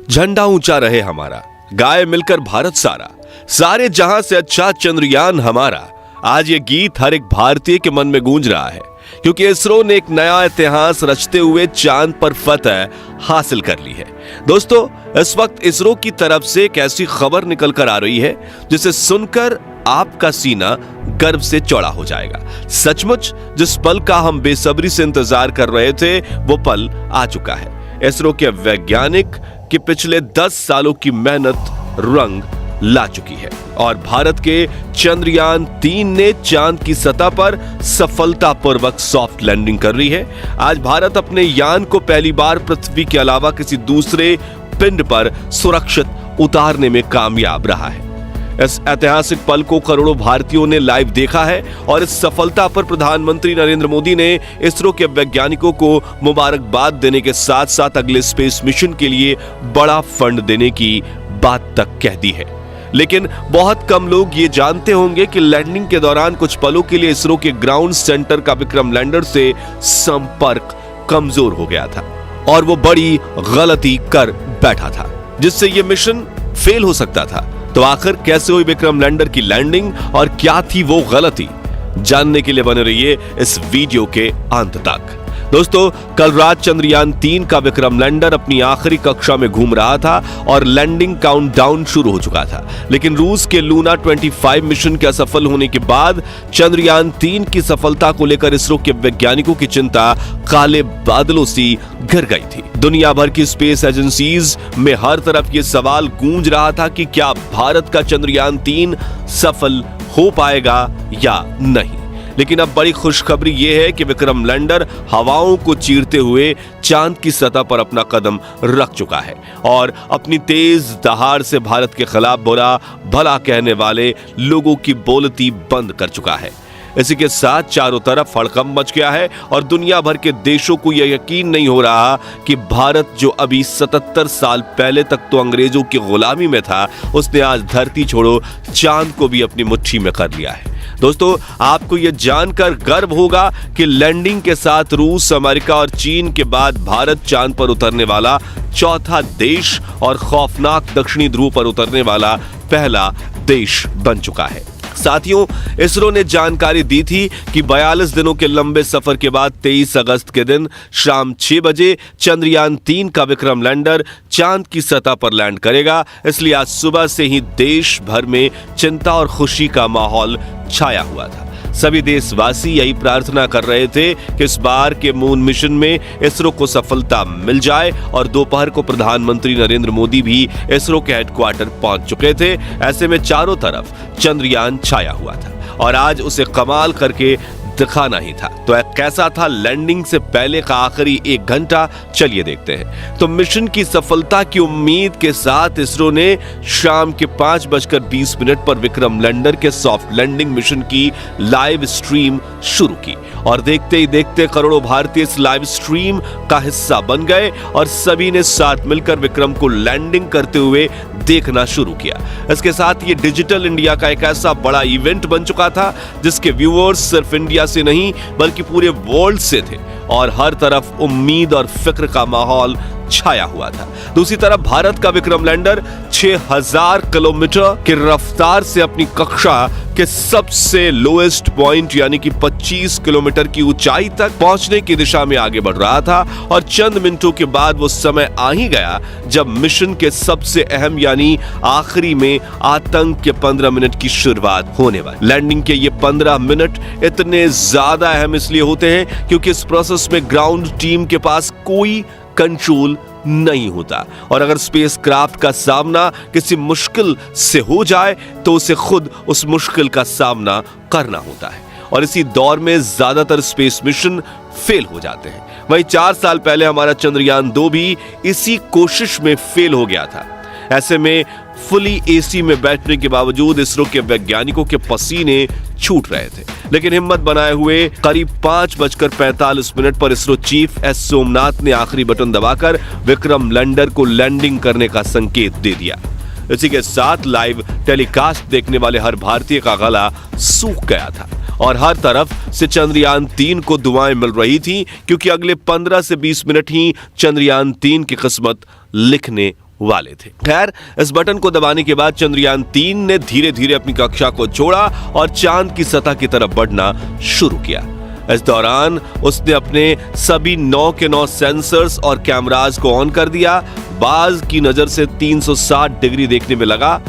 झंडा ऊंचा रहे हमारा, गाए मिलकर भारत सारा, सारे जहां से अच्छा चंद्रयान हमारा। आज ये गीत हर एक भारतीय के मन में गूंज रहा है, क्योंकि इसरो ने एक नया इतिहास रचते हुए चांद पर फतह हासिल कर ली है। दोस्तों, इस वक्त इसरो की तरफ से एक ऐसी खबर निकल कर आ रही है जिसे सुनकर आपका सीना गर्व से चौड़ा हो जाएगा। सचमुच जिस पल का हम बेसब्री से इंतजार कर रहे थे, वो पल आ चुका है। इसरो के वैज्ञानिक की पिछले 10 सालों की मेहनत रंग ला चुकी है और भारत के चंद्रयान 3 ने चांद की सतह पर सफलतापूर्वक सॉफ्ट लैंडिंग कर ली है। आज भारत अपने यान को पहली बार पृथ्वी के अलावा किसी दूसरे पिंड पर सुरक्षित उतारने में कामयाब रहा है। इस ऐतिहासिक पल को करोड़ों भारतीयों ने लाइव देखा है और इस सफलता पर प्रधानमंत्री नरेंद्र मोदी ने इसरो के वैज्ञानिकों को मुबारकबाद देने के साथ साथ अगले स्पेस मिशन के लिए बड़ा फंड देने की बात तक कह दी है। लेकिन बहुत कम लोग ये जानते होंगे कि लैंडिंग के दौरान कुछ पलों के लिए इसरो के ग्राउंड सेंटर का विक्रम लैंडर से संपर्क कमजोर हो गया था और वो बड़ी गलती कर बैठा था, जिससे ये मिशन फेल हो सकता था। तो आखिर कैसे हुई विक्रम लैंडर की लैंडिंग और क्या थी वो गलती, जानने के लिए बने रहिए इस वीडियो के अंत तक। दोस्तों, कल रात चंद्रयान 3 का विक्रम लैंडर अपनी आखिरी कक्षा में घूम रहा था और लैंडिंग काउंटडाउन शुरू हो चुका था। लेकिन रूस के लूना 25 मिशन के असफल होने के बाद चंद्रयान 3 की सफलता को लेकर इसरो के वैज्ञानिकों की चिंता काले बादलों सी घिर गई थी। दुनिया भर की स्पेस एजेंसीज में हर तरफ ये सवाल गूंज रहा था कि क्या भारत का चंद्रयान 3 सफल हो पाएगा या नहीं। लेकिन अब बड़ी खुशखबरी यह है कि विक्रम लैंडर हवाओं को चीरते हुए चांद की सतह पर अपना कदम रख चुका है और अपनी तेज दहाड़ से भारत के खिलाफ बुरा भला कहने वाले लोगों की बोलती बंद कर चुका है। इसी के साथ चारों तरफ हड़कंप मच गया है और दुनिया भर के देशों को यह यकीन नहीं हो रहा कि भारत, जो अभी 77 साल पहले तक तो अंग्रेजों की गुलामी में था, उसने आज धरती छोड़ो चांद को भी अपनी मुट्ठी में कर लिया है। दोस्तों, आपको यह जानकर गर्व होगा कि लैंडिंग के साथ रूस, अमेरिका और चीन के बाद भारत चांद पर उतरने वाला चौथा देश और खौफनाक दक्षिणी ध्रुव पर उतरने वाला पहला देश बन चुका है। साथियों, इसरो ने जानकारी दी थी कि 42 दिनों के लंबे सफर के बाद 23 अगस्त के दिन शाम 6 बजे चंद्रयान 3 का विक्रम लैंडर चांद की सतह पर लैंड करेगा। इसलिए आज सुबह से ही देश भर में चिंता और खुशी का माहौल छाया हुआ था। सभी देशवासी यही प्रार्थना कर रहे थे कि इस बार के मून मिशन में इसरो को सफलता मिल जाए और दोपहर को प्रधानमंत्री नरेंद्र मोदी भी इसरो के हेडक्वार्टर पहुंच चुके थे। ऐसे में चारों तरफ चंद्रयान छाया हुआ था और आज उसे कमाल करके दिखाना ही था। तो कैसा था लैंडिंग से पहले का आखिरी 1 घंटा, चलिए देखते हैं। तो मिशन की सफलता की उम्मीद के साथ इसरो ने शाम के 5:20 पर विक्रम लैंडर के सॉफ्ट लैंडिंग मिशन की लाइव स्ट्रीम शुरू की और देखते ही देखते करोड़ों भारतीय इस लाइव स्ट्रीम का हिस्सा बन गए और सभी ने साथ मिलकर विक्रम को लैंडिंग करते हुए देखना शुरू किया। इसके साथ ये डिजिटल इंडिया का एक ऐसा बड़ा इवेंट बन चुका था जिसके व्यूअर्स सिर्फ इंडिया से नहीं बल्कि पूरे वर्ल्ड से थे और हर तरफ उम्मीद और फिक्र का माहौल छाया हुआ था। दूसरी तरफ भारत का विक्रम लैंडर 6000 किलोमीटर की रफ्तार से अपनी कक्षा के सबसे लोएस्ट पॉइंट यानी कि 25 किलोमीटर की ऊंचाई तक पहुंचने की दिशा में आगे बढ़ रहा था और चंद मिनटों के बाद वो समय आ ही गया जब मिशन के सबसे अहम यानी आखिरी में आतंक के 15 मिनट की शुरुआत होने वाली। लैंडिंग के ये 15 मिनट इतने ज्यादा अहम इसलिए होते हैं क्योंकि इस प्रोसेस में ग्राउंड टीम के पास कोई कंट्रोल नहीं होता और अगर स्पेसक्राफ्ट का सामना किसी मुश्किल से हो जाए तो उसे खुद उस मुश्किल का सामना करना होता है और इसी दौर में ज्यादातर स्पेस मिशन फेल हो जाते हैं। वहीं 4 साल पहले हमारा चंद्रयान 2 भी इसी कोशिश में फेल हो गया था। ऐसे में फुली एसी में बैठने के बावजूद इसरो के वैज्ञानिकों के पसीने छूट रहे थे, लेकिन हिम्मत बनाए हुए करीब 5:45 पर इसरो चीफ एस सोमनाथ ने आखिरी बटन दबाकर विक्रम लैंडर को लैंडिंग करने का संकेत दे दिया। इसी के साथ लाइव टेलीकास्ट देखने वाले हर भारतीय का गला सूख गया था और हर तरफ से चंद्रयान 3 को दुआएं मिल रही थी क्योंकि अगले 15 से 20 मिनट ही चंद्रयान 3 की किस्मत लिखने वाले थे। खैर, इस बटन को दबाने के बाद चंद्रयान 3 ने धीरे धीरे अपनी कक्षा को छोड़ा और चांद की सतह की तरफ बढ़ना शुरू किया। इस दौरान उसने अपने सभी 9 के 9 सेंसर्स और कैमरास को ऑन कर दिया। बाज की नजर से 360 डिग्री देखने में लगा।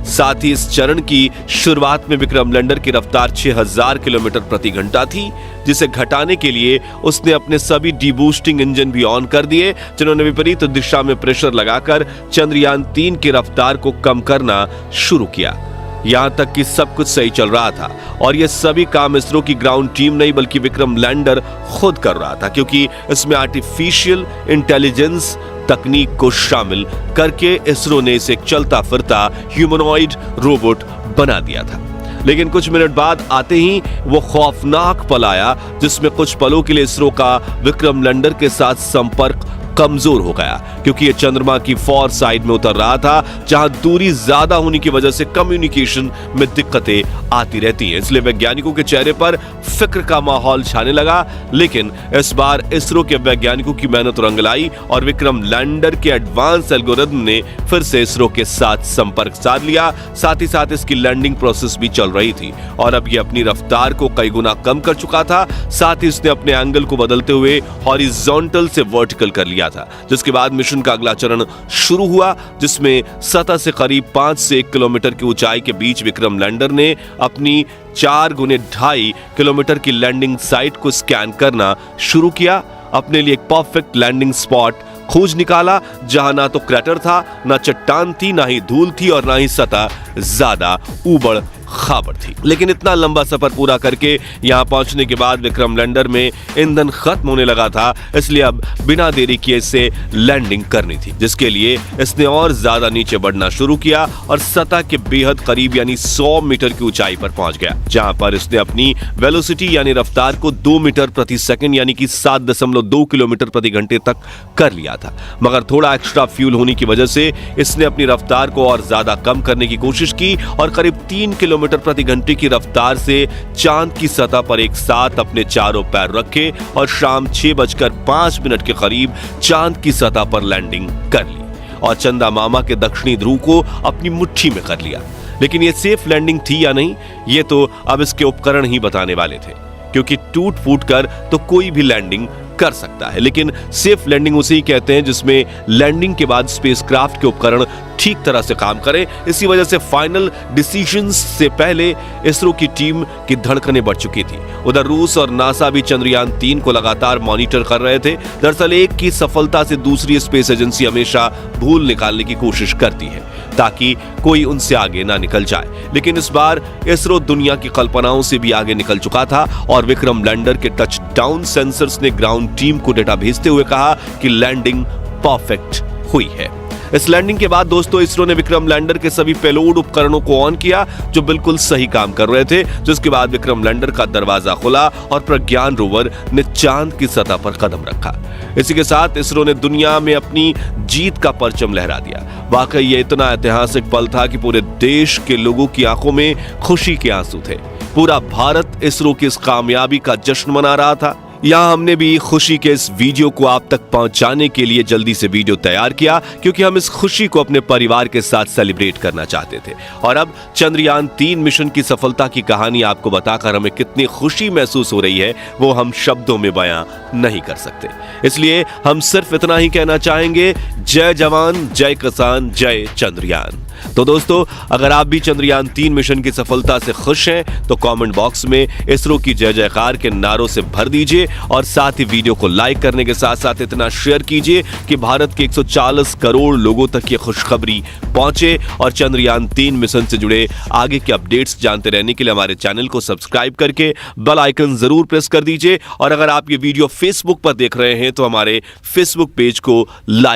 साथ ही इस चरण की शुरुआत में विक्रम लैंडर की रफ्तार 6000 किलोमीटर प्रति घंटा थी, जिसे घटाने के लिए उसने अपने सभी डीबूस्टिंग इंजन भी ऑन कर दिए, जिन्होंने विपरीत दिशा में प्रेशर लगाकर चंद्रयान 3 की रफ्तार को कम करना शुरू किया। यहां तक कि सब कुछ सही चल रहा था और यह सभी काम इसरो की ग्राउंड टीम नहीं बल्कि विक्रम लैंडर खुद कर रहा था, क्योंकि इसमें आर्टिफिशियल इंटेलिजेंस तकनीक को शामिल करके इसरो ने इसे एक चलता फिरता ह्यूमनॉइड रोबोट बना दिया था। लेकिन कुछ मिनट बाद आते ही वो खौफनाक पल आया, जिसमें कुछ पलों के लिए इसरो का विक्रम लैंडर के साथ संपर्क कमजोर हो गया, क्योंकि ये चंद्रमा की फॉर साइड में उतर रहा था, जहां दूरी ज्यादा होने की वजह से कम्युनिकेशन में दिक्कतें आती रहती हैं। इसलिए वैज्ञानिकों के चेहरे पर फिक्र का माहौल छाने लगा। लेकिन इस बार इसरो के वैज्ञानिकों की मेहनत रंग लाई और विक्रम लैंडर के एडवांस एल्गोरिथम ने फिर से इसरो के साथ संपर्क साध लिया। साथ ही साथ इसकी लैंडिंग प्रोसेस भी चल रही थी और अब ये अपनी रफ्तार को कई गुना कम कर चुका था। साथ ही इसने अपने एंगल को बदलते हुए हॉरिजॉन्टल से वर्टिकल कर लिया था, जिसके बाद मिशन का अगला चरण शुरू हुआ, जिसमें सतह से करीब 5 से 1 किलोमीटर की ऊंचाई के बीच विक्रम लैंडर ने अपनी 4 गुने 2.5 किलोमीटर की लैंडिंग साइट को स्कैन करना शुरू किया। अपने लिए एक परफेक्ट लैंडिंग स्पॉट खोज निकाला, जहां ना तो क्रैटर था, ना चट्टान थी, ना ही धूल थी और ना ही सतह ज्यादा ऊबड़ खाबड़ थी। लेकिन इतना लंबा सफर पूरा करके यहां पहुंचने के बाद विक्रम लैंडर में ईंधन खत्म होने लगा था, इसलिए अब बिना देरी किए इसे लैंडिंग करनी थी, जिसके लिए इसने और ज्यादा नीचे बढ़ना शुरू किया और सतह के बेहद करीब यानी 100 मीटर की ऊंचाई पर पहुंच गया, जहां पर इसने अपनी वेलोसिटी यानी रफ्तार को 2 मीटर प्रति सेकंड यानी कि 7.2 किलोमीटर प्रति घंटे तक कर लिया था। मगर थोड़ा एक्स्ट्रा फ्यूल होने की वजह से इसने अपनी रफ्तार को और ज्यादा कम करने की कोशिश की और करीब 3 किलोमीटर प्रति घंटे की रफ्तार से चांद की सतह पर एक साथ अपने चारों पैर रखे और शाम 6:05 के करीब चांद की सतह पर लैंडिंग कर ली और चंदा मामा के दक्षिणी ध्रुव को अपनी मुट्ठी में कर लिया। लेकिन यह सेफ लैंडिंग थी या नहीं, ये तो अब इसके उपकरण ही बताने वाले थे, क्योंकि टूट फूट कर तो कोई भी लैंडिंग कर सकता है, लेकिन सेफ लैंडिंग उसे ही कहते हैं जिसमें लैंडिंग के बाद स्पेसक्राफ्ट के उपकरण ठीक तरह से काम करें। इसी वजह से फाइनल डिसीजंस से पहले इसरो की टीम की धड़कनें बढ़ चुकी थी। उधर रूस और नासा भी चंद्रयान 3 को लगातार मॉनिटर कर रहे थे। दरअसल एक की सफलता से दूसरी स्पेस एजेंसी हमेशा भूल निकालने की कोशिश करती है ताकि कोई उनसे आगे ना निकल जाए, लेकिन इस बार इसरो दुनिया की कल्पनाओं से भी आगे निकल चुका था और विक्रम लैंडर के टच डाउन सेंसर्स ने ग्राउंड टीम को डेटा भेजते हुए कहा कि लैंडिंग परफेक्ट हुई है। इस लैंडिंग के बाद दोस्तों इसरो ने विक्रम लैंडर के सभी पेलोड उपकरणों को ऑन किया जो बिल्कुल सही काम कर रहे थे, जिसके बाद विक्रम लैंडर का दरवाजा खुला और प्रज्ञान रोवर ने चांद की सतह पर कदम रखा। इसी के साथ इसरो ने दुनिया में अपनी जीत का परचम लहरा दिया। वाकई ये इतना ऐतिहासिक पल था कि पूरे देश के लोगों की आंखों में खुशी के आंसू थे। पूरा भारत इसरो की इस कामयाबी का जश्न मना रहा था। यहाँ हमने भी खुशी के इस वीडियो को आप तक पहुंचाने के लिए जल्दी से वीडियो तैयार किया, क्योंकि हम इस खुशी को अपने परिवार के साथ सेलिब्रेट करना चाहते थे। और अब चंद्रयान 3 मिशन की सफलता की कहानी आपको बताकर हमें कितनी खुशी महसूस हो रही है वो हम शब्दों में बयां नहीं कर सकते। इसलिए हम सिर्फ इतना ही कहना चाहेंगे, जय जवान, जय किसान, जय चंद्रयान। तो दोस्तों, अगर आप भी चंद्रयान 3 मिशन की सफलता से खुश हैं तो कमेंट बॉक्स में इसरो की जय जयकार के नारों से भर दीजिए और साथ ही वीडियो को लाइक करने के साथ साथ इतना शेयर कीजिए कि भारत के 140 करोड़ लोगों तक ये खुशखबरी पहुंचे। और चंद्रयान 3 मिशन से जुड़े आगे के अपडेट्स जानते रहने के लिए हमारे चैनल को सब्सक्राइब करके बेल आइकन जरूर प्रेस कर दीजिए। और अगर आप ये वीडियो फेसबुक पर देख रहे हैं तो हमारे फेसबुक पेज को लाइक